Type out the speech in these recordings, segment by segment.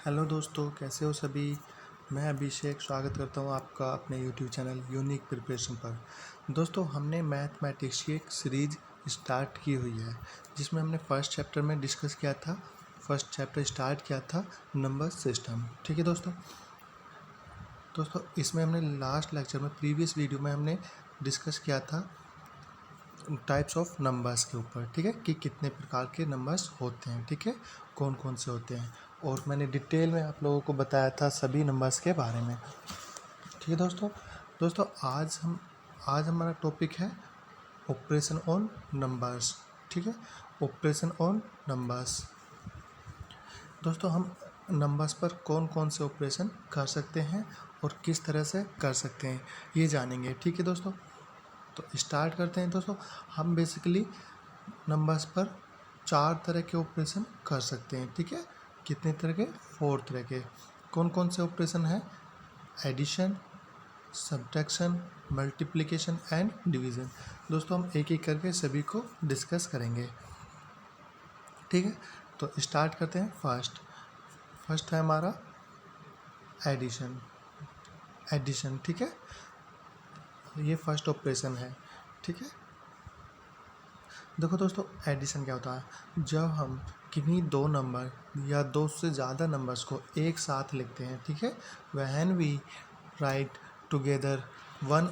Hello दोस्तों, कैसे हो सभी। मैं अभिषेक स्वागत करता हूं आपका अपने यूट्यूब चैनल यूनिक प्रिपरेशन पर। दोस्तों, हमने मैथमेटिक्स की एक सीरीज स्टार्ट की हुई है जिसमें हमने फर्स्ट चैप्टर में डिस्कस किया था। फर्स्ट चैप्टर स्टार्ट किया था नंबर सिस्टम। ठीक है दोस्तों, इसमें हमने लास्ट लेक्चर में प्रीवियस वीडियो में हमने डिस्कस किया था टाइप्स ऑफ नंबर्स के ऊपर। ठीक है, कि कितने प्रकार के नंबर्स होते हैं, ठीक है, कौन कौन से होते हैं, और मैंने डिटेल में आप लोगों को बताया था सभी नंबर्स के बारे में। ठीक है दोस्तों, आज हमारा टॉपिक है ऑपरेशन ऑन नंबर्स। ठीक है, ऑपरेशन ऑन नंबर्स। दोस्तों, हम नंबर्स पर कौन कौन से ऑपरेशन कर सकते हैं और किस तरह से कर सकते हैं ये जानेंगे। ठीक है दोस्तों, तो स्टार्ट करते हैं। दोस्तों, हम बेसिकली नंबर्स पर 4 तरह के ऑपरेशन कर सकते हैं। ठीक है, कितने तरह के? 4 तरह के। कौन कौन से ऑपरेशन है? Addition, subtraction, multiplication and division. दोस्तों, हम एक एक करके सभी को डिस्कस करेंगे। ठीक है, तो स्टार्ट करते हैं। फर्स्ट है हमारा एडिशन। ठीक है, ये फर्स्ट ऑपरेशन है। ठीक है, देखो दोस्तों, एडिशन क्या होता है? जब हम किन्हीं दो नंबर या दो से ज़्यादा नंबर्स को एक साथ लिखते हैं। ठीक है, when we write together one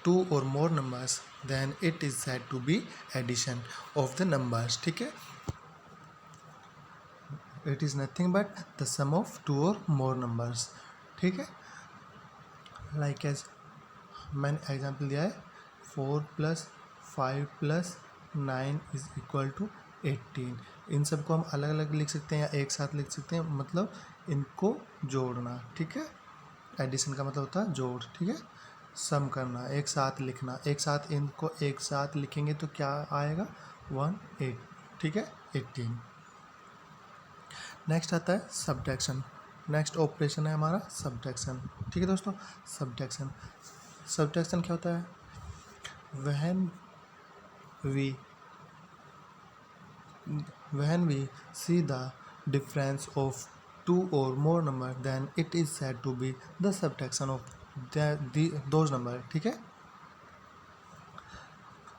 two or more numbers then it is said to be addition of the numbers. ठीक है, it is nothing but the sum of two or more numbers. ठीक है, लाइक एज मैंने example दिया है 4+5+9 is equal to 18। इन सबको हम अलग अलग लिख सकते हैं या एक साथ लिख सकते हैं, मतलब इनको जोड़ना। ठीक है, एडिशन का मतलब होता है जोड़। ठीक है, सम करना, एक साथ लिखना, एक साथ इनको एक साथ लिखेंगे तो क्या आएगा? 18। ठीक है, 18। नेक्स्ट आता है सब्ट्रैक्शन। नेक्स्ट ऑपरेशन है हमारा सब्ट्रैक्शन। ठीक है दोस्तों, सब्ट्रैक्शन क्या होता है? when we see the difference of two or more number then it is said to be the subtraction of those number। ठीक है,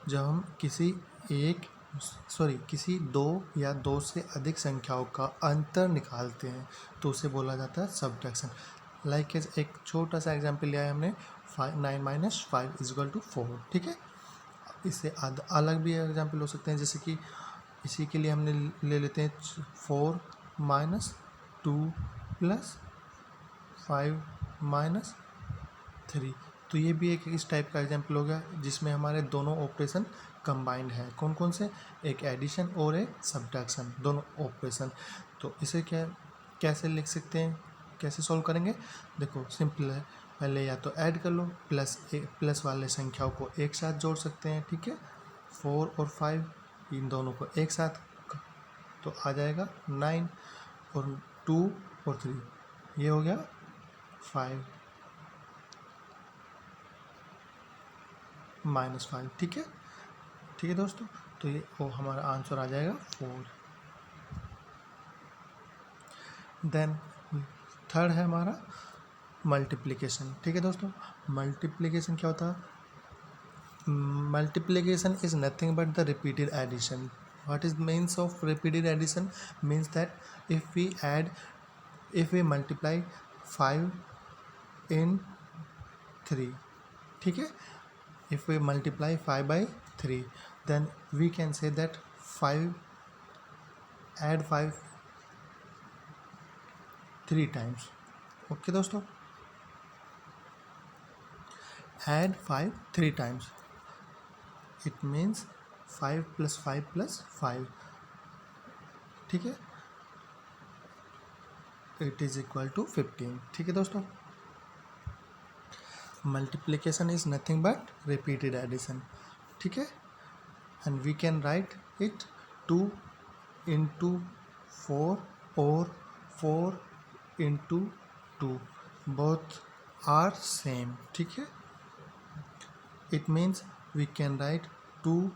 जब हम किसी दो या दो से अधिक संख्याओं का अंतर निकालते हैं तो उसे बोला जाता है सब्ट्रैक्शन। लाइक एक छोटा सा एग्जांपल लिया है हमने, 9 - 5 = 4। ठीक है, इससे अलग भी एग्जांपल हो सकते हैं, जैसे कि इसी के लिए हमने ले लेते हैं 4 - 2 + 5 - 3। तो ये भी एक इस टाइप का एग्जांपल हो गया जिसमें हमारे दोनों ऑपरेशन कंबाइंड है। कौन कौन से? एक एडिशन और एक सब्ट्रैक्शन, दोनों ऑपरेशन। तो इसे कैसे लिख सकते हैं, कैसे सॉल्व करेंगे? देखो, सिंपल है। पहले या तो ऐड कर लो, प्लस वाले संख्याओं को एक साथ जोड़ सकते हैं। ठीक है, 4 और 5 इन दोनों को एक साथ तो आ जाएगा 9, और 2 और 3 ये हो गया 5 -5। ठीक है दोस्तों, तो ये हमारा आंसर आ जाएगा 4। देन थर्ड है हमारा मल्टीप्लिकेशन। ठीक है दोस्तों, मल्टीप्लिकेशन क्या होता है? Multiplication is nothing but the repeated addition. What is means of repeated addition? Means that if we multiply 5 in 3, ठीक है, if we multiply 5 by 3 then we can say that 5 3 times। Okay दोस्तों, add 5 3 times, it means 5 + 5 + 5। ठीक है, it is equal to 15। ठीक है दोस्तों, multiplication is nothing but repeated addition. ठीक है, and we can write it 2 × 4 और 4 × 2 बोथ आर सेम। ठीक है, it means we can write 2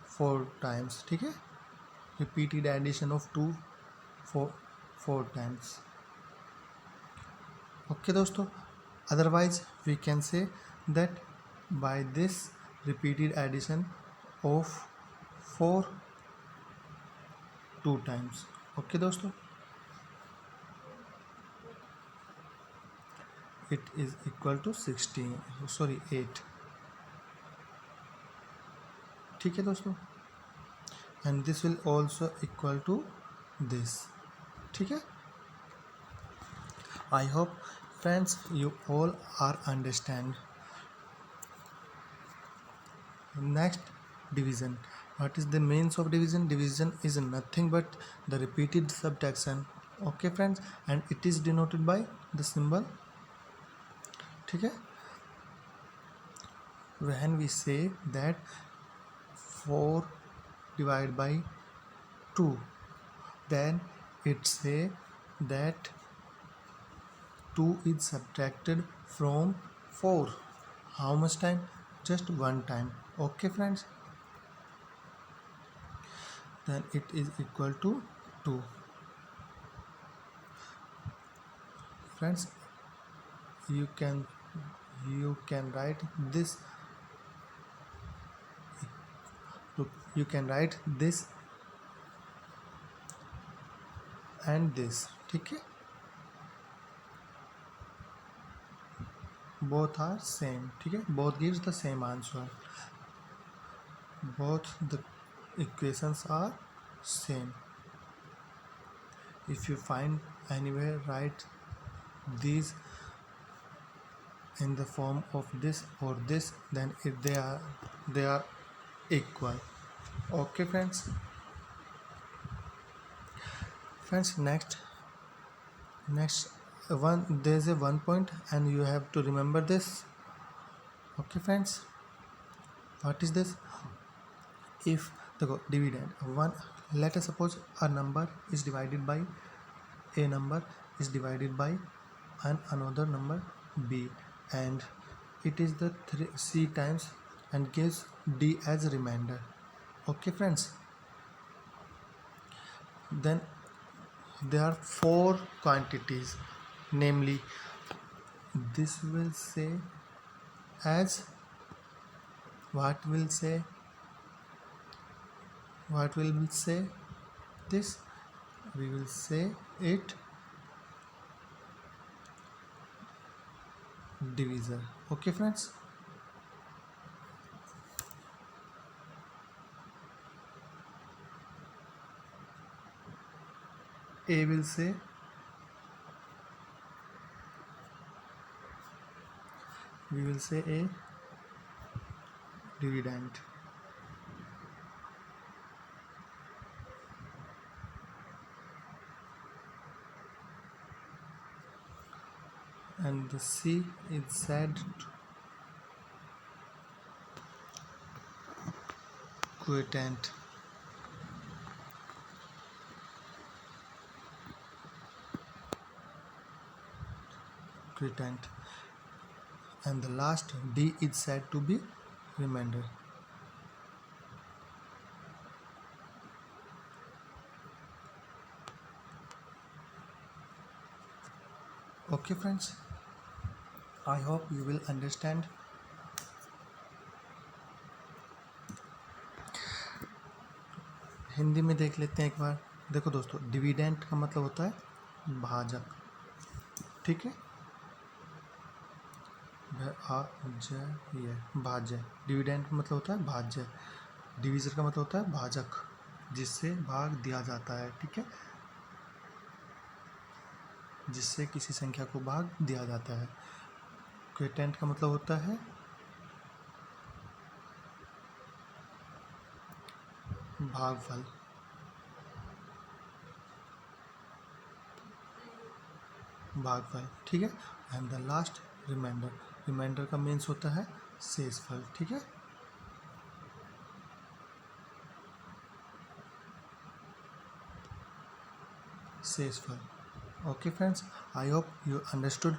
4 times. ठीक है, repeated addition of 2 4 times. Okay दोस्तों, otherwise we can say that by this repeated addition of 4 2 times. Okay दोस्तों, it is equal to 16 sorry 8। ठीक है दोस्तों, and this will also equal to this. ठीक है, I hope friends you all are understand. Next, division. What is the means of division? Division is nothing but the repeated subtraction. Okay friends, and it is denoted by the symbol। ठीक है, when we say that 4 divided by 2, then it say that 2 is subtracted from 4. How much time? Just one time. Okay friends, then it is equal to 2। Friends, you can write this, you can write this and this। ठीक है, both are same। ठीक है, both gives the same answer, both the equations are same। if you find anywhere, write these in the form of this or this, then they are equal। okay friends, next one, there is a 1 point and you have to remember this। okay friends, what is this? if the dividend one, let us suppose a number is divided by, a number is divided by another number b, and it is the c times and gives d as remainder। okay friends, then there are 4 quantities, namely this will say as, what will say this, we will say it divisor। okay friends, a will say a dividend, and the c is said quotient। and the last d is said to be remainder। okay friends, I hope you will understand। Hindi में देख लेते हैं एक बार। देखो दोस्तों, dividend का मतलब होता है भाजक। ठीक है, भाज्य, डिविडेंड का मतलब होता है भाज्य, डिविजर का मतलब होता है भाजक, जिससे भाग दिया जाता है। ठीक है, जिससे किसी संख्या को भाग दिया जाता है। क्वोटिएंट का मतलब होता है भागफल। ठीक है, and the last remainder. Remainder का मीन्स होता है शेषफल। ठीक है, शेषफल। Okay friends, I hope you understood.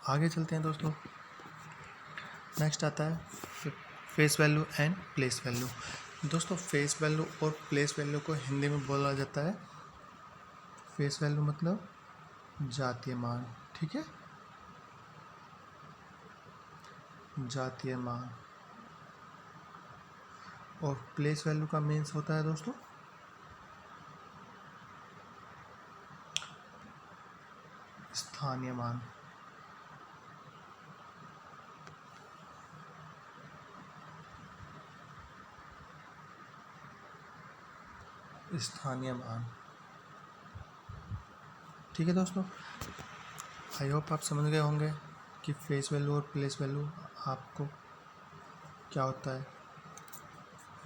आगे चलते हैं दोस्तों। नेक्स्ट आता है face value and place value. दोस्तों, फेस वैल्यू और प्लेस वैल्यू को हिंदी में बोला जाता है, फेस वैल्यू मतलब जातीयमान, ठीक है, जातीयमान। और प्लेस वैल्यू का मीन्स होता है दोस्तों स्थानीय मान। स्थानीय मान, ठीक है दोस्तों। आई होप आप समझ गए होंगे कि फेस वैल्यू और प्लेस वैल्यू आपको क्या होता है।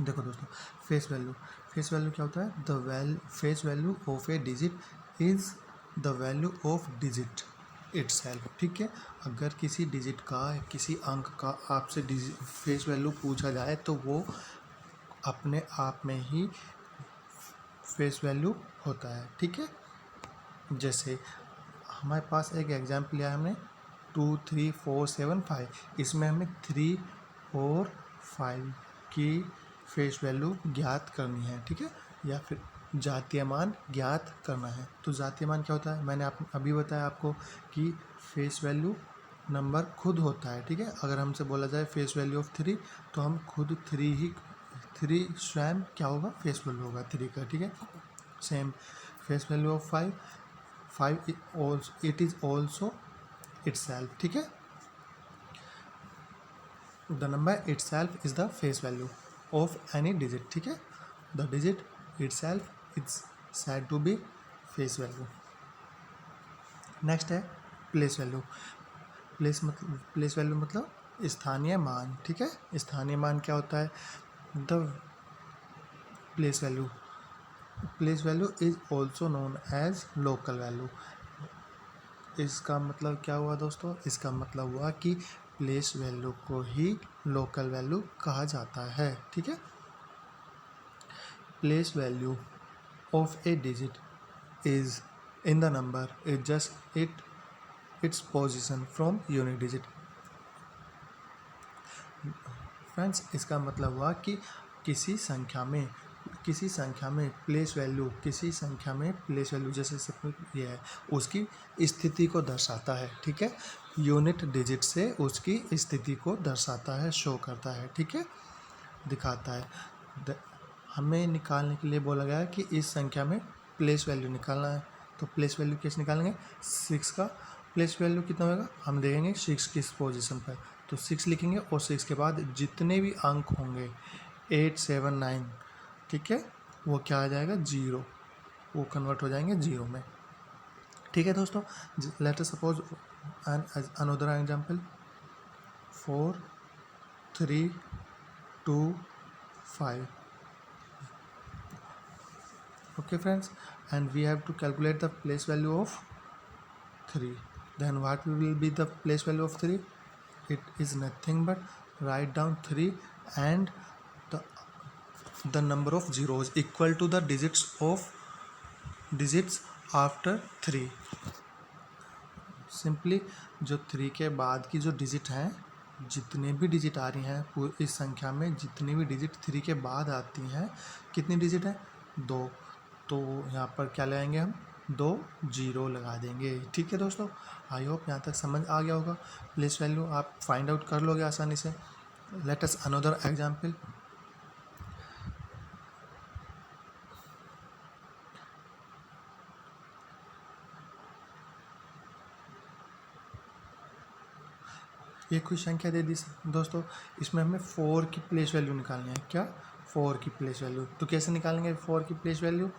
देखो दोस्तों, फेस वैल्यू क्या होता है? Face value of A digit is the value of digit itself, ठीक है। अगर किसी डिजिट का, किसी अंक का आपसे फेस वैल्यू पूछा जाए तो वो अपने आप में ही फेस वैल्यू होता है, ठीक है। जैसे हमारे पास एक एग्जाम्पल लिया है हमने 2, 3, 4, 7, 5। इसमें हमें 3 और 5 की फेस वैल्यू ज्ञात करनी है, ठीक है, या फिर जातीय मान ज्ञात करना है। तो जातीय मान क्या होता है? मैंने अभी बताया आपको कि फेस वैल्यू नंबर खुद होता है, ठीक है। अगर हमसे बोला जाए फेस वैल्यू ऑफ 3 तो हम खुद 3 स्वयं क्या होगा? फेस वैल्यू होगा 3 का, ठीक है। Same face value of 5 it is also itself, ठीक है। The number itself is the face value of any digit, ठीक है। The digit itself is said to be face value. Next है प्लेस वैल्यू। प्लेस वैल्यू मतलब स्थानीय मान, ठीक है। स्थानीय मान क्या होता है? The place value is also known as local value. इसका मतलब क्या हुआ दोस्तों? इसका मतलब हुआ कि प्लेस वैल्यू को ही लोकल वैल्यू कहा जाता है, ठीक है। Place value of A digit is in the number is just its position from unit digit. Friends, इसका मतलब हुआ कि किसी संख्या में प्लेस वैल्यू जैसे ये है उसकी स्थिति को दर्शाता है, ठीक है। यूनिट डिजिट से उसकी स्थिति को दर्शाता है, शो करता है, ठीक है, दिखाता है। हमें निकालने के लिए बोला गया है कि इस संख्या में प्लेस वैल्यू निकालना है। तो प्लेस वैल्यू कैसे निकालेंगे? 6 का प्लेस वैल्यू कितना होगा? हम देखेंगे 6 किस पोजीशन पर, तो 6 लिखेंगे और 6 के बाद जितने भी अंक होंगे 8, 7, 9, ठीक है, वो क्या आ जाएगा? 0, वो कन्वर्ट हो जाएंगे 0 में, ठीक है दोस्तों। Let us suppose another example 4, 3, 2, 5. Okay friends, and we have to calculate the place value of 3. Then what will be the place value of 3? It is nothing but write down 3 and the number of zeros equal to the digits after 3. Simply जो 3 के बाद की जो digit हैं, जितने भी digit आ रही हैं इस संख्या में, जितनी भी डिजिट 3 के बाद आती हैं, कितनी डिजिट है? 2। तो यहाँ पर क्या लगाएंगे हम? 2 जीरो लगा देंगे, ठीक है दोस्तों। आई होप यहाँ तक समझ आ गया होगा। प्लेस वैल्यू आप फाइंड आउट कर लोगे आसानी से। Let us another example. ये कोई संख्या दे दी दोस्तों, इसमें हमें 4 की प्लेस वैल्यू निकालनी है। क्या? 4 की प्लेस वैल्यू। तो कैसे निकालेंगे 4 की प्लेस वैल्यू?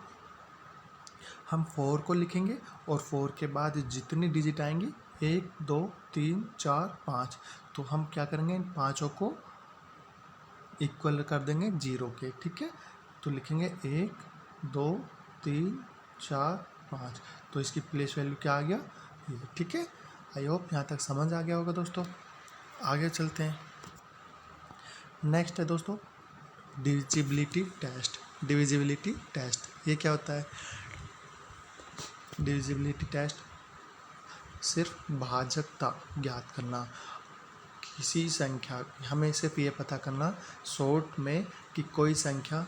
हम 4 को लिखेंगे और 4 के बाद जितनी डिजिट आएंगी 1, 2, 3, 4, 5, तो हम क्या करेंगे? इन पाँचों को इक्वल कर देंगे 0 के, ठीक है। तो लिखेंगे 1, 2, 3, 4, 5। तो इसकी प्लेस वैल्यू क्या आ गया? ये, ठीक है। आई होप यहाँ तक समझ आ गया होगा दोस्तों। आगे चलते हैं। नेक्स्ट है दोस्तों डिविजिबिलिटी टेस्ट। ये क्या होता है? डिविजिबिलिटी टेस्ट सिर्फ भाजकता ज्ञात करना। किसी संख्या, हमें सिर्फ ये पता करना शॉर्ट में कि कोई संख्या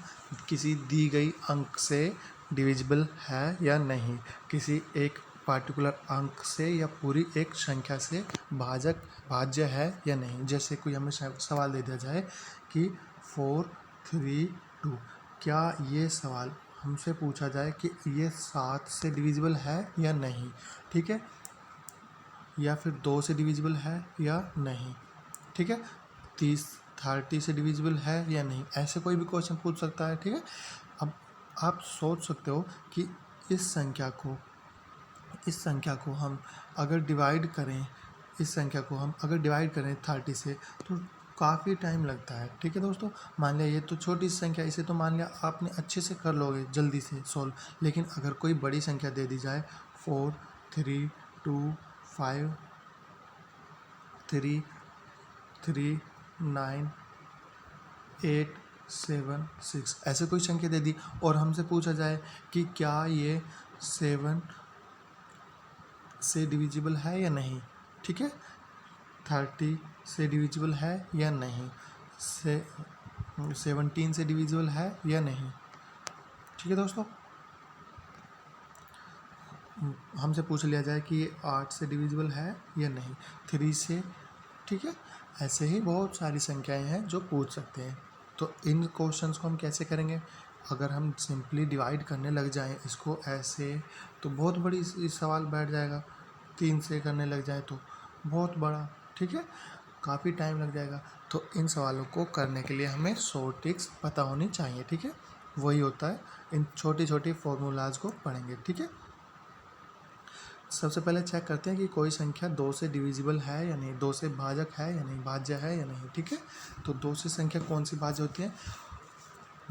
किसी दी गई अंक से डिविजिबल है या नहीं। किसी एक पार्टिकुलर अंक से या पूरी एक संख्या से भाज्य है या नहीं। जैसे कोई हमें सवाल दे दिया जाए कि 4, 3, 2, क्या ये सवाल हमसे पूछा जाए कि ये 7 से डिविजिबल है या नहीं, ठीक है, या फिर 2 से डिविजिबल है या नहीं, ठीक है, 30 से डिविजिबल है या नहीं, ऐसे कोई भी क्वेश्चन पूछ सकता है, ठीक है। अब आप सोच सकते हो कि इस संख्या को हम अगर डिवाइड करें 30 से तो काफ़ी टाइम लगता है, ठीक है दोस्तों। मान लिया ये तो छोटी सी संख्या, इसे तो मान लिया आपने अच्छे से कर लोगे जल्दी से सॉल्व, लेकिन अगर कोई बड़ी संख्या दे दी जाए 4, 3, 2, 5, 3, 3, 9, 8, 7, 6, ऐसे कोई संख्या दे दी और हमसे पूछा जाए कि क्या ये 7 से डिविजिबल है या नहीं, ठीक है, 30 से डिविजिबल है या नहीं, 17 से डिविजिबल है या नहीं, ठीक है दोस्तों। हमसे पूछ लिया जाए कि ये 8 से डिविजिबल है या नहीं, 3 से, ठीक है। ऐसे ही बहुत सारी संख्याएं हैं जो पूछ सकते हैं। तो इन क्वेश्चंस को हम कैसे करेंगे, अगर हम सिंपली डिवाइड करने लग जाएं इसको ऐसे तो बहुत बड़ी इस सवाल बैठ जाएगा, 3 से करने लग जाए तो बहुत बड़ा, ठीक है, काफ़ी टाइम लग जाएगा। तो इन सवालों को करने के लिए हमें शॉर्ट ट्रिक्स पता होनी चाहिए, ठीक है। वही होता है, इन छोटी छोटी फॉर्मूलाज को पढ़ेंगे, ठीक है। सबसे पहले चेक करते हैं कि कोई संख्या 2 से डिविजिबल है या नहीं, 2 से भाजक है या नहीं, भाज्य है या नहीं, ठीक है। तो 2 से संख्या कौन सी भाज्य होती है,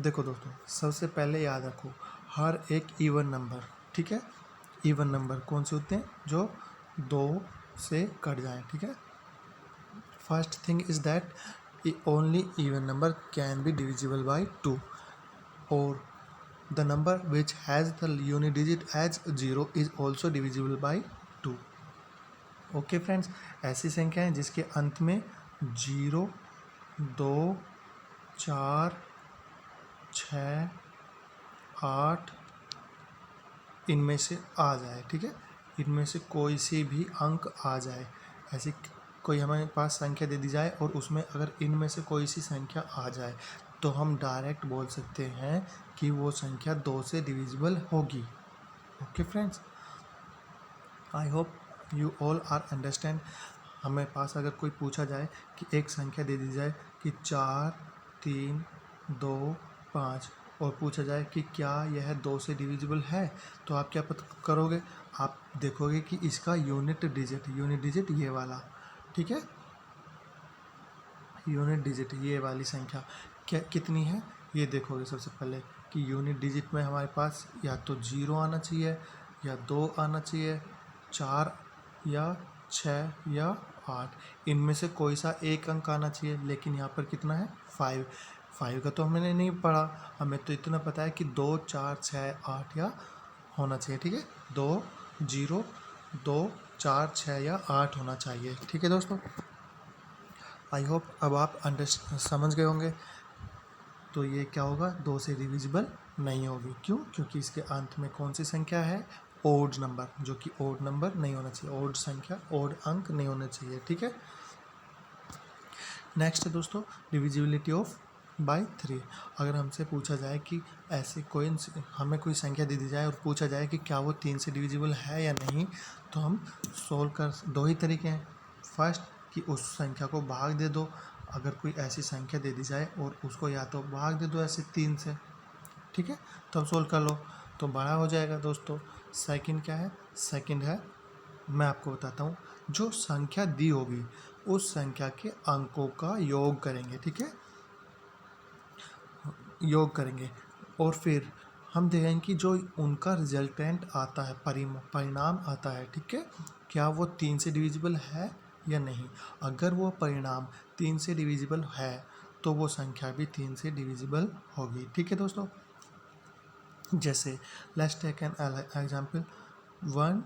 देखो दोस्तों, सबसे पहले याद रखो हर एक इवन नंबर, ठीक है, इवन नंबर कौन से होते हैं, जो 2 से कट जाएं, ठीक है। First thing is that only even number can be divisible by 2 और the number which has the unit digit as 0 is also divisible by 2। Okay friends, ऐसी संख्या है जिसके अंत में 0, 2, 4, 6, 8 इनमें से आ जाए, ठीक है, इनमें से कोई सी भी अंक आ जाए। ऐसी कोई हमारे पास संख्या दे दी जाए और उसमें अगर इनमें से कोई सी संख्या आ जाए तो हम डायरेक्ट बोल सकते हैं कि वो संख्या 2 से डिविजिबल होगी। Okay friends, I hope you all are understand. हमें पास अगर कोई पूछा जाए कि एक संख्या दे दी जाए कि 4, 3, 2, 5 और पूछा जाए कि क्या यह 2 से डिविजिबल है, तो आप क्या पता करोगे, आप देखोगे कि इसका यूनिट डिजिट ये वाला, ठीक है, यूनिट डिजिट ये वाली संख्या क्या कितनी है, ये देखोगे सबसे पहले कि यूनिट डिजिट में हमारे पास या तो 0 आना चाहिए या 2 आना चाहिए, 4 या 6 या 8, इनमें से कोई सा एक अंक आना चाहिए। लेकिन यहाँ पर कितना है 5 का तो हमने नहीं पढ़ा, हमें तो इतना पता है कि 2, 4, 6, 8 या होना चाहिए, ठीक है, 2, 0, 2, 4, 6 या 8 होना चाहिए, ठीक है दोस्तों। आई होप अब आप समझ गए होंगे। तो ये क्या होगा, 2 से डिविजिबल नहीं होगी, क्यों, क्योंकि इसके अंत में कौन सी संख्या है, ओड नंबर, जो कि ओड नंबर नहीं होना चाहिए, ओड संख्या, ओड अंक नहीं होने चाहिए, ठीक है। नेक्स्ट है दोस्तों डिविजिबिलिटी ऑफ बाई 3। अगर हमसे पूछा जाए कि ऐसे कोई हमें कोई संख्या दे दी जाए और पूछा जाए कि क्या वो 3 से डिविजिबल है या नहीं, तो हम सोल्व कर 2 ही तरीके हैं। फर्स्ट कि उस संख्या को भाग दे दो, अगर कोई ऐसी संख्या दे दी जाए और उसको या तो भाग दे दो ऐसे 3 से, ठीक है, तो अब सोल्व कर लो तो बड़ा हो जाएगा दोस्तों। सेकंड क्या है, सेकंड है, मैं आपको बताता हूँ, जो संख्या दी होगी उस संख्या के अंकों का योग करेंगे, ठीक है, योग करेंगे और फिर हम देखेंगे कि जो उनका रिजल्टेंट आता है, परिणाम आता है, ठीक है, क्या वो 3 से डिविजिबल है या नहीं। अगर वो परिणाम 3 से डिविजिबल है तो वो संख्या भी 3 से डिविजिबल होगी, ठीक है दोस्तों। जैसे let's take an example 1,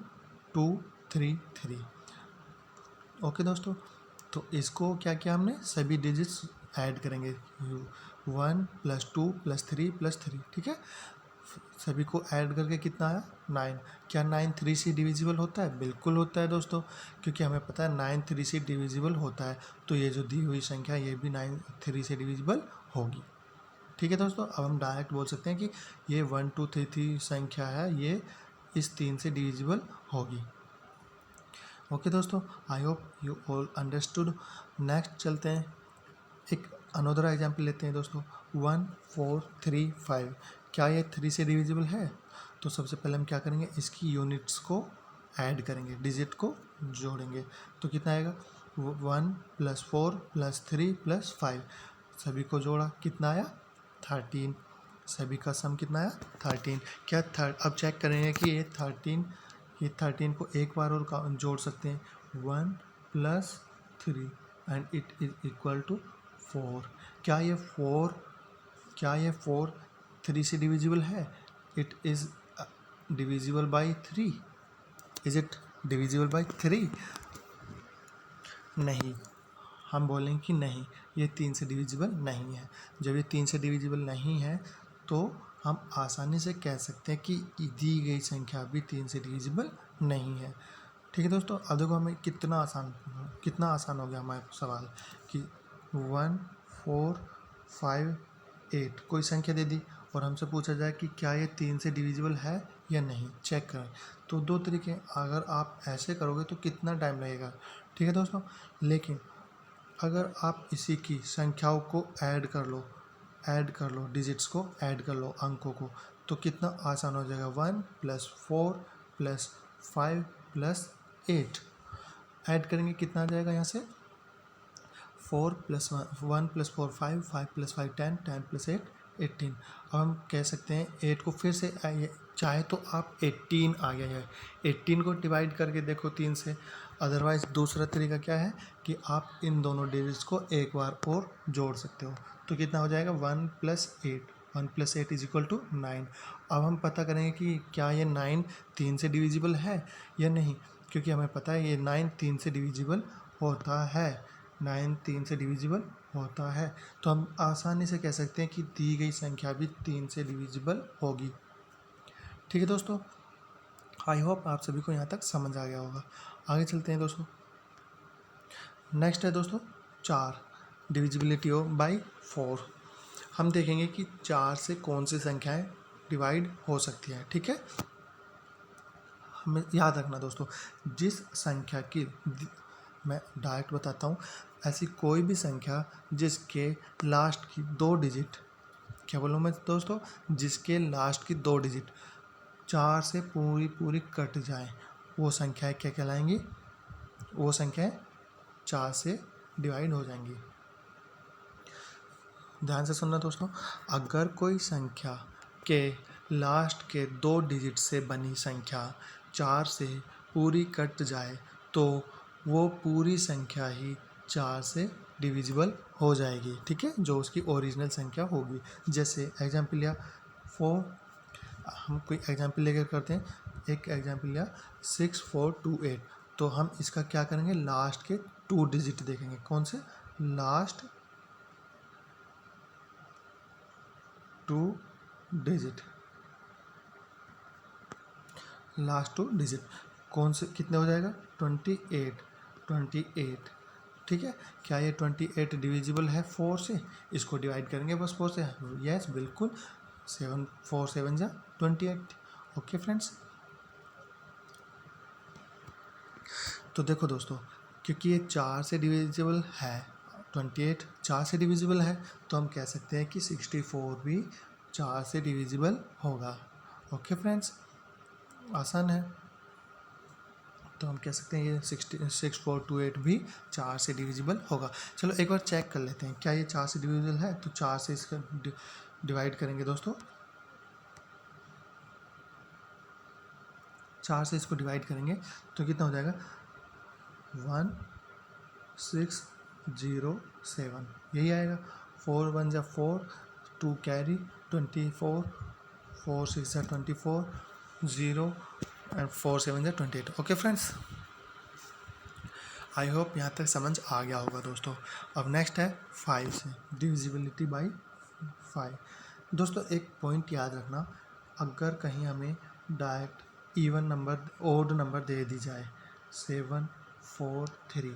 2, 3, 3। Okay दोस्तों, तो इसको क्या किया हमने, सभी डिजिट्स ऐड करेंगे, 1 + 2 + 3 + 3, ठीक है। सभी को ऐड करके कितना आया 9। क्या 9 3 से डिविजिबल होता है? बिल्कुल होता है दोस्तों, क्योंकि हमें पता है 9 3 से डिविजिबल होता है। तो ये जो दी हुई संख्या ये भी 9 3 से डिविजिबल होगी। ठीक है दोस्तों, अब हम डायरेक्ट बोल सकते हैं कि ये 1 2 3 3 संख्या है, ये इस 3 से डिविजिबल होगी। ओके दोस्तों, आई hope you all understood. Next चलते हैं, एक अनदर एग्जाम्पल लेते हैं दोस्तों। 1 4 3 5, क्या ये 3 से डिविजिबल है? तो सबसे पहले हम क्या करेंगे, इसकी यूनिट्स को ऐड करेंगे, डिजिट को जोड़ेंगे। तो कितना आएगा 1 + 4 + 3 + 5, सभी को जोड़ा कितना आया 13। सभी का सम कितना आया 13। क्या अब चेक करेंगे कि ये 13 को एक बार और जोड़ सकते हैं, 1 + 3 and it is equal to 4। क्या ये 4 3 से डिविजिबल है? It is divisible by 3। Is it divisible by 3? नहीं, हम बोलेंगे कि नहीं, ये 3 से डिविजिबल नहीं है। जब ये 3 से डिविजिबल नहीं है तो हम आसानी से कह सकते हैं कि दी गई संख्या भी 3 से डिविजिबल नहीं है। ठीक है दोस्तों, अब देखो हमें कितना आसान हो गया हमारा सवाल कि 1 4 5 8 कोई संख्या दे दी और हमसे पूछा जाए कि क्या ये 3 से डिविजिबल है या नहीं, चेक करें। तो दो तरीके, अगर आप ऐसे करोगे तो कितना टाइम लगेगा, ठीक है दोस्तों। लेकिन अगर आप इसी की संख्याओं को ऐड कर लो, डिजिट्स को ऐड कर लो, अंकों को, तो कितना आसान हो जाएगा। 1 + 4 + 5 + 8 ऐड करेंगे कितना आ जाएगा यहाँ से 4 + 1 + 4 5 5 + 5 10 10 + 8 18। अब हम कह सकते हैं 8 को फिर से चाहे तो आप 18 आ गया है, 18 को डिवाइड करके देखो 3 से। अदरवाइज़ दूसरा तरीका क्या है कि आप इन दोनों डिजिट्स को एक बार और जोड़ सकते हो। तो कितना हो जाएगा 1 + 8, 1 + 8 = 9। अब हम पता करेंगे कि क्या ये 9 3 से डिविजिबल है या नहीं, क्योंकि हमें पता है ये 9 3 से डिविजिबल होता है। 9 3 से डिविजिबल होता है, तो हम आसानी से कह सकते हैं कि दी गई संख्या भी 3 से डिविजिबल होगी। ठीक है दोस्तों, आई होप आप सभी को यहाँ तक समझ आ गया होगा। आगे चलते हैं दोस्तों। नेक्स्ट है दोस्तों 4, डिविजिबिलिटी ऑफ बाई 4। हम देखेंगे कि 4 से कौन सी संख्याएं डिवाइड हो सकती हैं। ठीक है, हमें याद रखना दोस्तों, जिस संख्या की मैं डायरेक्ट बताता हूँ, ऐसी कोई भी संख्या जिसके लास्ट की 2 डिजिट, क्या बोलूँ मैं दोस्तों, जिसके लास्ट की 2 डिजिट 4 से पूरी कट जाए, वो संख्याएं क्या कहलाएंगी, वो संख्याएं 4 से डिवाइड हो जाएंगी। ध्यान से सुनना दोस्तों, अगर कोई संख्या के लास्ट के 2 डिजिट से बनी संख्या 4 से पूरी कट जाए तो वो पूरी संख्या ही 4 से डिविजिबल हो जाएगी। ठीक है, जो उसकी ओरिजिनल संख्या होगी। जैसे एग्जाम्पल लिया 4, हम कोई एग्जाम्पल लेकर करते हैं। एक एग्जाम्पल लिया 6 4 2 8, तो हम इसका क्या करेंगे, लास्ट के 2 डिजिट देखेंगे। कौन से? लास्ट 2 डिजिट, लास्ट 2 डिजिट कौन से, कितने हो जाएगा 28। ठीक है, क्या ये 28 डिविजिबल है 4 से? इसको डिवाइड करेंगे बस 4 से। यस बिल्कुल, 7 4 7 जा 28। ओके फ्रेंड्स, तो देखो दोस्तों, क्योंकि ये 4 से डिविजिबल है, 28 4 से डिविजिबल है, तो हम कह सकते हैं कि 64 भी 4 से डिविजिबल होगा। ओके फ्रेंड्स, आसान है, तो हम कह सकते हैं ये 6 4 2 8 भी 4 से डिविजिबल होगा। चलो एक बार चेक कर लेते हैं, क्या ये 4 से डिविजिबल है? तो 4 से इसका डिवाइड करेंगे दोस्तों, 4 से इसको डिवाइड करेंगे तो कितना हो जाएगा 1607, यही आएगा। 4 1 जा 4, 2 कैरी 24, 4 6 जा 24, 0 एंड 4 7 जा 28। ओके फ्रेंड्स, आई होप यहाँ तक समझ आ गया होगा दोस्तों। अब नेक्स्ट है 5 से डिविजिबिलिटी बाई 5। दोस्तों एक पॉइंट याद रखना, अगर कहीं हमें direct even number odd number दे दी जाए 743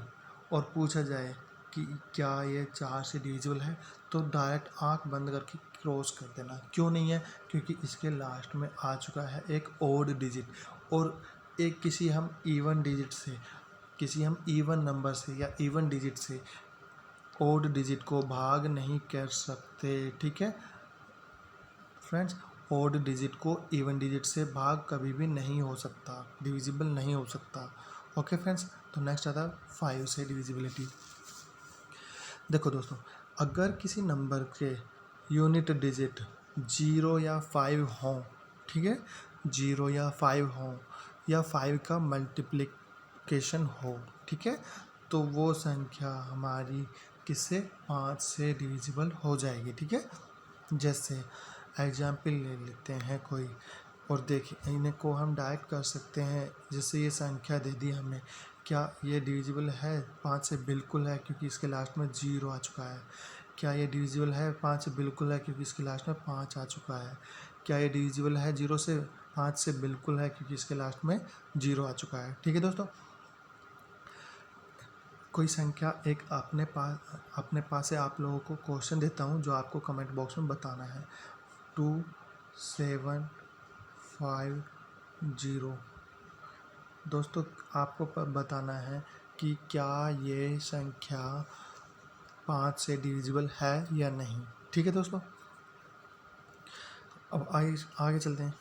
और पूछा जाए कि क्या ये 4 से डिविजिबल है, तो डायरेक्ट आंख बंद करके क्रॉस कर देना। क्यों नहीं है? क्योंकि इसके लास्ट में आ चुका है एक ओड डिजिट, और एक किसी हम इवन डिजिट से, किसी हम इवन नंबर से या इवन डिजिट से ओड डिजिट को भाग नहीं कर सकते। ठीक है फ्रेंड्स, ओड डिजिट को इवन डिजिट से भाग कभी भी नहीं हो सकता, डिविजिबल नहीं हो सकता। ओके फ्रेंड्स, तो नेक्स्ट आता है 5 से डिविजिबिलिटी। देखो दोस्तों, अगर किसी नंबर के यूनिट डिजिट 0 या 5 हों, ठीक है, 0 या 5 हों या 5 का मल्टीप्लिकेशन हो, ठीक है, तो वो संख्या हमारी किससे 5 से डिविजिबल हो जाएगी। ठीक है, जैसे एग्जाम्पल ले लेते हैं कोई, और देखिए इन्हें को हम डायरेक्ट कर सकते हैं। जैसे ये संख्या दे दी हमें, क्या ये डिविजिबल है 5 से? बिल्कुल है, क्योंकि इसके लास्ट में 0 आ चुका है। क्या ये डिविजिबल है 5 से? बिल्कुल है, क्योंकि इसके लास्ट में 5 आ चुका है। क्या ये डिविजिबल है 0 से? 5 से बिल्कुल है, क्योंकि इसके लास्ट में 0 आ चुका है। ठीक है दोस्तों, कोई संख्या एक अपने पास से आप लोगों को क्वेश्चन देता हूँ जो आपको कमेंट बॉक्स में बताना है। 2750। दोस्तों, आपको बताना है कि क्या ये संख्या 5 से डिविजिबल है या नहीं। ठीक है दोस्तों, अब आगे चलते हैं।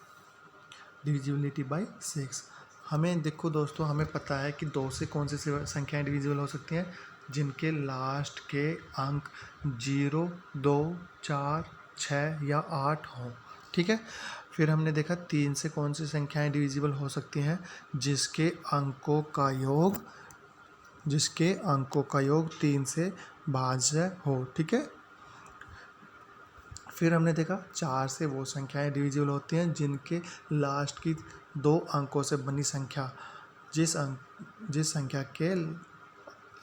Divisibility bye 6। हमें देखो दोस्तों, हमें पता है कि 2 से कौन सी संख्याएं डिविजिबल हो सकती हैं, जिनके लास्ट के अंक 0, 2, 4, 6 या 8 हों। ठीक है, फिर हमने देखा 3 से कौन सी संख्याएं डिविजिबल हो सकती हैं, जिसके अंकों का योग 3 से भाज्य हो। ठीक है, फिर हमने देखा 4 से वो संख्याएं डिविजिबल होती हैं जिनके लास्ट की 2 अंकों से बनी संख्या, जिस संख्या के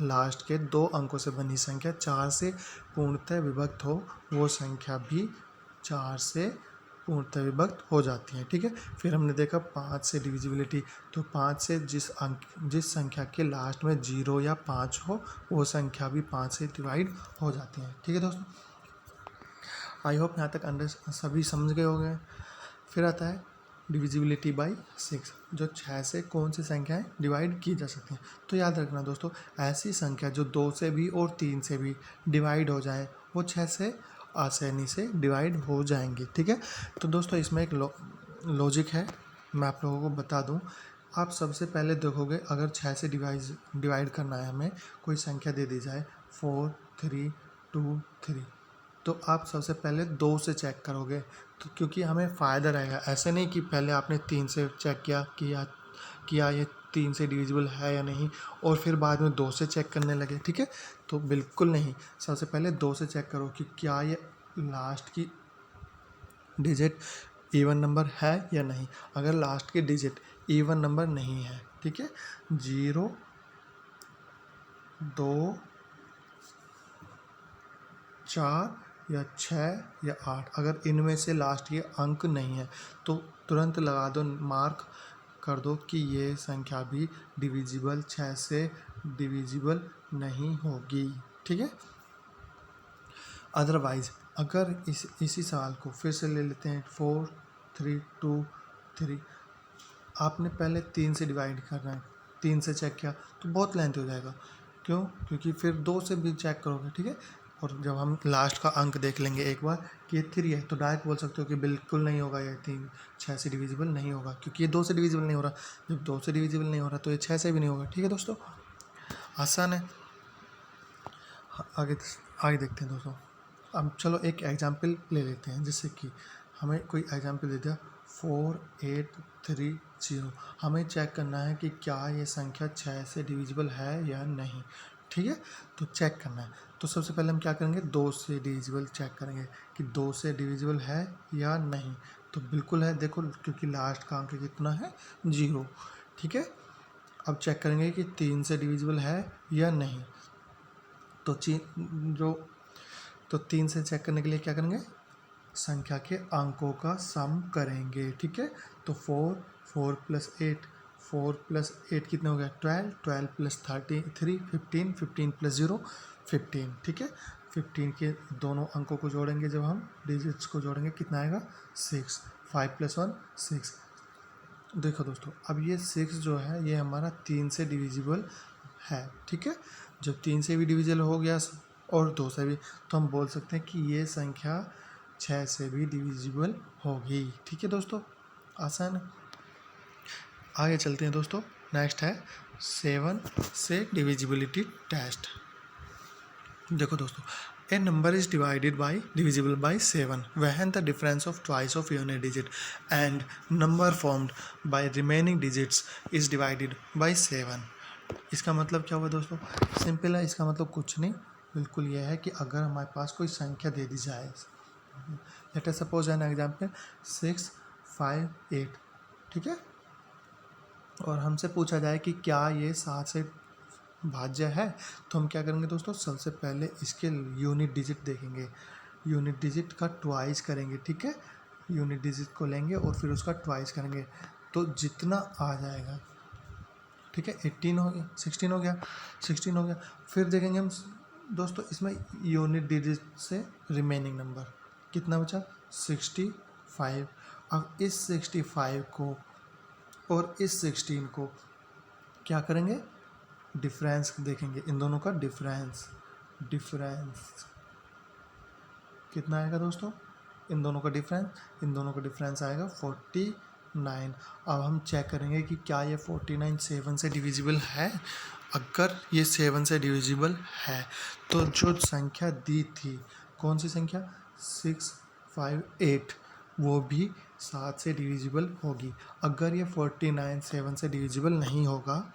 लास्ट के 2 अंकों से बनी संख्या 4 से पूर्णतः विभक्त हो, वो संख्या भी 4 से पूर्णतः विभक्त हो जाती है। ठीक है, फिर हमने देखा 5 से डिविजिबिलिटी, तो 5 से जिस संख्या के लास्ट में 0 या 5 हो, वो संख्या भी 5 से डिवाइड हो जाती है। ठीक है दोस्तों, आई होप यहाँ तक सभी समझ गए होंगे। फिर आता है डिविजिबिलिटी बाय 6, जो 6 से कौन सी संख्याएं डिवाइड की जा सकती हैं। तो याद रखना दोस्तों, ऐसी संख्या जो 2 से भी और 3 से भी डिवाइड हो जाए, वो 6 से आसानी से डिवाइड हो जाएंगी। ठीक है, तो दोस्तों इसमें एक लॉजिक है, मैं आप लोगों को बता दूं। आप सबसे पहले देखोगे, अगर 6 से डिवाइड करना है, हमें कोई संख्या दे दी जाए 4, 3, 2, 3, तो आप सबसे पहले 2 से चेक करोगे, तो क्योंकि हमें फ़ायदा रहेगा। ऐसे नहीं कि पहले आपने 3 से चेक किया ये 3 से डिविजिबल है या नहीं, और फिर बाद में 2 से चेक करने लगे। ठीक है, तो बिल्कुल नहीं, सबसे पहले 2 से चेक करो कि क्या ये लास्ट की डिजिट इवन नंबर है या नहीं। अगर लास्ट की डिजिट इवन नंबर नहीं है, ठीक है, 0, 2, 4 या 6 या 8, अगर इनमें से लास्ट के अंक नहीं है, तो तुरंत लगा दो, मार्क कर दो कि ये संख्या भी डिविजिबल 6 से डिविजिबल नहीं होगी। ठीक है, अदरवाइज अगर इसी सवाल को फिर से ले लेते हैं, 4, 3, 2, 3, आपने पहले 3 से डिवाइड करना है, 3 से चेक किया तो बहुत लेंथी हो जाएगा। क्यों? क्योंकि फिर 2 से भी चेक करोगे। ठीक है, और जब हम लास्ट का अंक देख लेंगे एक बार कि ये 3 है, तो डायरेक्ट बोल सकते हो कि बिल्कुल नहीं होगा, ये 3 6 से डिविजिबल नहीं होगा, क्योंकि ये 2 से डिविजिबल नहीं हो रहा। जब 2 से डिविजिबल नहीं हो रहा, तो ये 6 से भी नहीं होगा। ठीक है दोस्तों, आसान है। आगे आगे देखते हैं दोस्तों। अब चलो एक एग्जाम्पल ले लेते हैं, जिससे कि हमें कोई एग्जाम्पल दे दिया 4830, हमें चेक करना है कि क्या ये संख्या 6 से डिविजिबल है या नहीं। ठीक है, तो चेक करना है, तो सबसे पहले हम क्या करेंगे, 2 से डिविजिबल चेक करेंगे कि 2 से डिविजिबल है या नहीं। तो बिल्कुल है, देखो, क्योंकि लास्ट का अंक कितना है, 0। ठीक है, अब चेक करेंगे कि 3 से डिविजिबल है या नहीं। तो 3 से चेक करने के लिए क्या करेंगे, संख्या के अंकों का सम करेंगे। ठीक है, तो 4, 4 प्लस 8, 4 प्लस 8 कितने हो गया 12, 12 प्लस 3 15, 15 प्लस 0 15। ठीक है, 15 के दोनों अंकों को जोड़ेंगे, जब हम डिजिट्स को जोड़ेंगे कितना आएगा 6, 5 प्लस 1 6। देखो दोस्तों, अब ये 6 जो है ये हमारा 3 से डिविजिबल है। ठीक है, जब 3 से भी डिविजिबल हो गया और 2 से भी, तो हम बोल सकते हैं कि ये संख्या 6 से भी डिविजिबल होगी। ठीक है दोस्तों, आसान है। आगे चलते हैं दोस्तों, नेक्स्ट है 7 से डिविजिबिलिटी टेस्ट। देखो दोस्तों, a number is divisible by 7 when the difference of twice of unit digit and number formed by remaining digits is divided by 7। इसका मतलब क्या हुआ दोस्तों, सिंपल है। इसका मतलब कुछ नहीं, बिल्कुल यह है कि अगर हमारे पास कोई संख्या दे दी जाए, let us suppose an example 6 5 8। ठीक है, और हमसे पूछा जाए कि क्या ये 7 से भाज्य है, तो हम क्या करेंगे दोस्तों, सबसे पहले इसके यूनिट डिजिट देखेंगे, यूनिट डिजिट का ट्वाइस करेंगे। ठीक है, यूनिट डिजिट को लेंगे और फिर उसका ट्वाइस करेंगे, तो जितना आ जाएगा, ठीक है 18 हो गया, 16 हो गया, 16 हो गया। फिर देखेंगे हम दोस्तों इसमें यूनिट डिजिट से रिमेनिंग नंबर कितना बचा 65। अब इस 65 को और इस 16 को क्या करेंगे, डिफरेंस देखेंगे, इन दोनों का डिफरेंस कितना आएगा दोस्तों, इन दोनों का डिफरेंस आएगा 49। अब हम चेक करेंगे कि क्या ये 49 7 से डिविजिबल है। अगर ये 7 से डिविजिबल है तो जो संख्या दी थी, कौन सी संख्या 6 5 8, वो भी 7 से डिविजिबल होगी। अगर ये 49 7 से डिविजिबल नहीं होगा,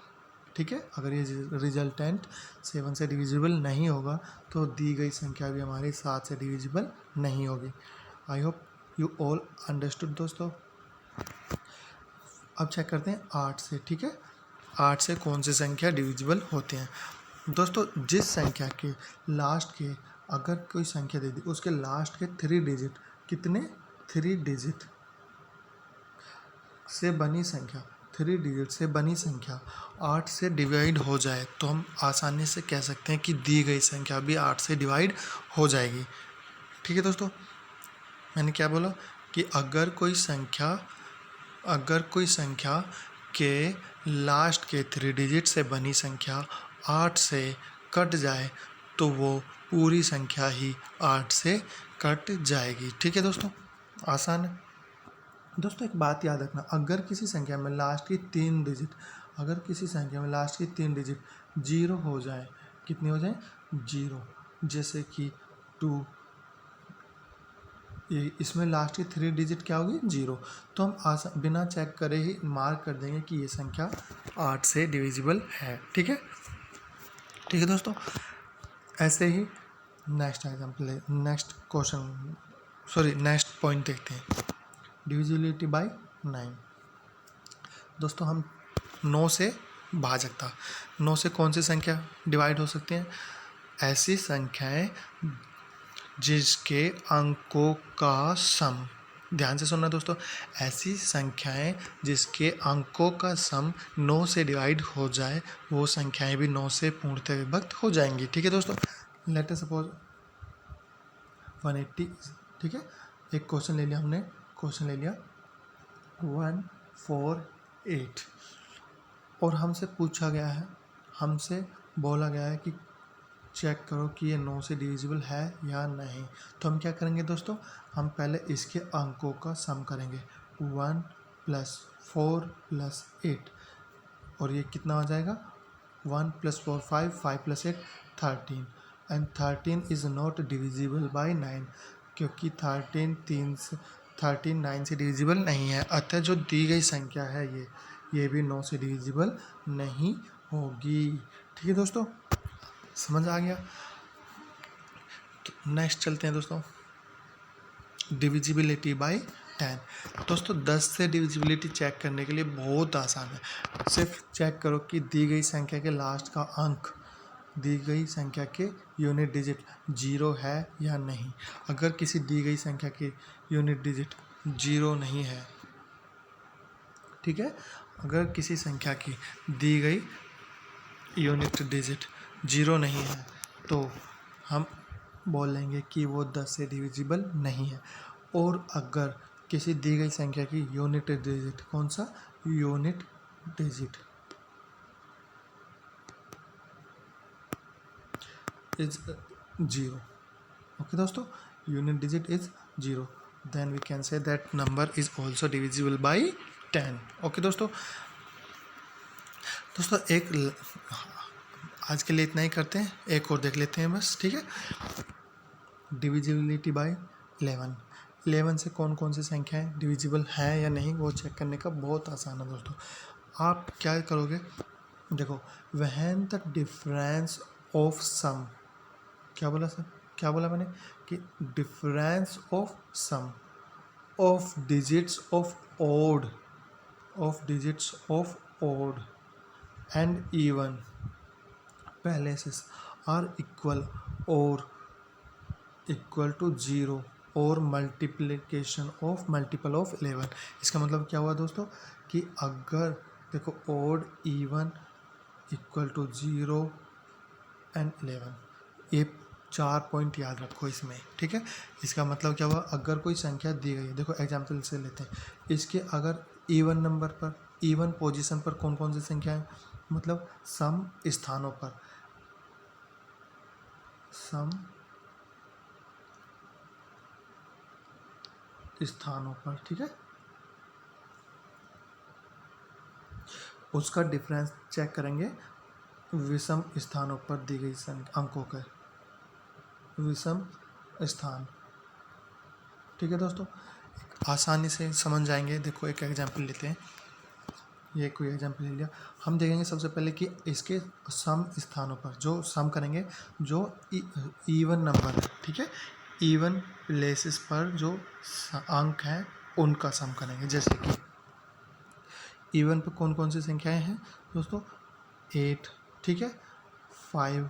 ठीक है, अगर ये रिजल्टेंट 7 से डिविजिबल नहीं होगा तो दी गई संख्या भी हमारी 7 से डिविजिबल नहीं होगी। आई होप यू ऑल अंडरस्टूड दोस्तों। अब चेक करते हैं 8 से। ठीक है, 8 से कौन सी संख्या डिविजिबल होते हैं दोस्तों, जिस संख्या के लास्ट के, अगर कोई संख्या दे दी उसके लास्ट के 3 डिजिट, कितने 3 डिजिट से बनी संख्या, 3 डिजिट से बनी संख्या 8 से डिवाइड हो जाए, तो हम आसानी से कह सकते हैं कि दी गई संख्या भी 8 से डिवाइड हो जाएगी। ठीक है दोस्तों, मैंने क्या बोला कि अगर कोई संख्या के लास्ट के 3 डिजिट से बनी संख्या 8 से कट जाए तो वो पूरी संख्या ही 8 से कट जाएगी। ठीक है दोस्तों, आसान है। दोस्तों एक बात याद रखना, अगर किसी संख्या में लास्ट की 3 डिजिट 0 हो जाए, कितनी हो जाए 0, जैसे कि 2, इसमें लास्ट की 3 डिजिट क्या होगी 0, तो हम बिना चेक करे ही मार्क कर देंगे कि ये संख्या 8 से डिविजिबल है। ठीक है दोस्तों, ऐसे ही नेक्स्ट पॉइंट देखते हैं, डिविजिबिलिटी बाय 9। दोस्तों हम 9 से भाजकता, 9 से कौन सी संख्या डिवाइड हो सकती हैं, ऐसी संख्याएं जिसके अंकों का सम, ध्यान से सुनना दोस्तों, ऐसी संख्याएं जिसके अंकों का सम 9 से डिवाइड हो जाए, वो संख्याएं भी 9 से पूर्णतः विभक्त हो जाएंगी। ठीक है दोस्तों, लेट अस सपोज 180। ठीक है, एक क्वेश्चन ले लिया हमने, 148 और हमसे बोला गया है कि चेक करो कि ये 9 से डिविजिबल है या नहीं। तो हम क्या करेंगे दोस्तों, हम पहले इसके अंकों का सम करेंगे, 1 + 4 + 8, और ये कितना हो जाएगा 1 + 4 5, 5 + 8 13, and 13 is not divisible by 9, क्योंकि 13 9 से डिविजिबल नहीं है। अतः जो दी गई संख्या है ये भी 9 से डिविजिबल नहीं होगी। ठीक है दोस्तों, समझ आ गया। तो नेक्स्ट चलते हैं दोस्तों, डिविजिबिलिटी बाय 10। दोस्तों 10 से डिविजिबिलिटी चेक करने के लिए बहुत आसान है, सिर्फ चेक करो कि दी गई संख्या के लास्ट का अंक दी गई संख्या के यूनिट डिजिट 0 है या नहीं। अगर किसी दी गई संख्या के यूनिट डिजिट 0 नहीं है, ठीक है, अगर किसी संख्या की दी गई यूनिट डिजिट 0 नहीं है तो हम बोलेंगे कि वो 10 से डिविजिबल नहीं है। और अगर किसी दी गई संख्या की यूनिट डिजिट, कौन सा यूनिट डिजिट इज 0, ओके दोस्तों, unit digit is 0, then we can say that number is also divisible by 10। Okay दोस्तों, एक आज के लिए इतना ही करते हैं, एक और देख लेते हैं बस, ठीक है। डिविजिबिलिटी बाय 11 से कौन कौन सी संख्याएं डिविजिबल हैं या नहीं वो चेक करने का बहुत आसान है दोस्तों। आप क्या करोगे, देखो, when the difference of sum, क्या बोला सर, क्या बोला मैंने कि difference of sum of digits of odd and even places are equal to 0 और मल्टीपल ऑफ 11। इसका मतलब क्या हुआ दोस्तों कि अगर देखो odd even equal to 0 and 11, ये 4 पॉइंट याद रखो इसमें, ठीक है। इसका मतलब क्या हुआ, अगर कोई संख्या दी गई है, देखो एग्जाम्पल से लेते हैं, इसके अगर इवन नंबर पर, इवन पोजीशन पर कौन कौन सी संख्या है, मतलब सम स्थानों पर, ठीक है, उसका डिफरेंस चेक करेंगे विषम स्थानों पर दी गई अंकों के विषम स्थान, ठीक है दोस्तों, आसानी से समझ जाएंगे। देखो एक एग्जांपल लेते हैं, ये कोई एग्जांपल ले लिया, हम देखेंगे सबसे पहले कि इसके सम स्थानों पर जो सम करेंगे, जो इवन नंबर है, ठीक है, इवन प्लेसेस पर जो अंक हैं उनका सम करेंगे। जैसे कि इवन पर कौन कौन सी संख्याएं हैं दोस्तों, 8, ठीक है, 5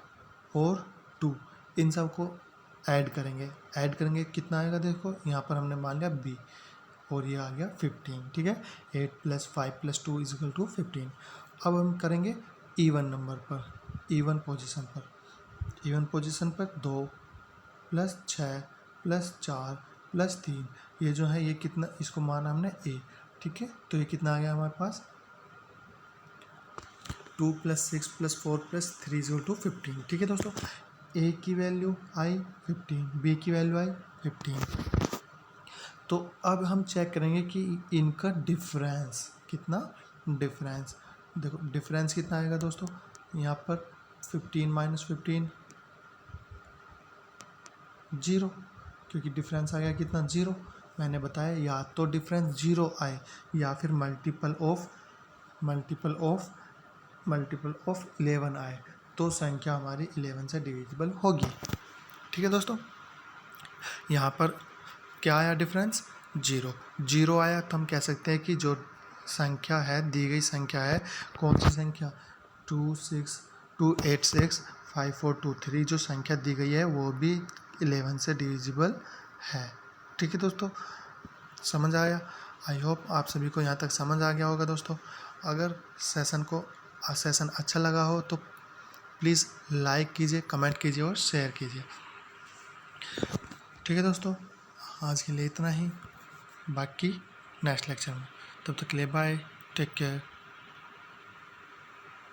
और 2, इन सब को ऐड करेंगे कितना आएगा, देखो यहाँ पर हमने मान लिया b और ये आ गया 15, ठीक है, 8 + 5 + 2 = 15। अब हम करेंगे इवन नंबर पर, इवन पोजीशन पर 2 + 6 + 4 + 3, ये जो है ये कितना, इसको माना हमने a, ठीक है, तो ये कितना आ गया हमारे पास 2 + 6 + 4 + 3 = 15, ठीक है दोस्तों। a की वैल्यू आई 15, b की वैल्यू आई 15। तो अब हम चेक करेंगे कि इनका डिफरेंस कितना, देखो डिफरेंस कितना आएगा दोस्तों, यहाँ पर 15 - 15 0, क्योंकि डिफरेंस आ गया कितना 0। मैंने बताया या तो डिफरेंस 0 आए या फिर मल्टीपल ऑफ 11 आए, तो संख्या हमारी 11 से डिविजिबल होगी, ठीक है दोस्तों। यहाँ पर क्या आया डिफरेंस, 0 आया, तो हम कह सकते हैं कि जो संख्या है, दी गई संख्या है, कौन सी संख्या 2865423 जो संख्या दी गई है वो भी 11 से डिविजिबल है, ठीक है दोस्तों। समझ आया, आई होप आप सभी को यहाँ तक समझ आ गया होगा दोस्तों। अगर सेशन अच्छा लगा हो तो प्लीज़ लाइक कीजिए, कमेंट कीजिए और शेयर कीजिए, ठीक है दोस्तों। आज के लिए इतना ही, बाकी नेक्स्ट लेक्चर में, तब तक के लिए बाय, टेक केयर।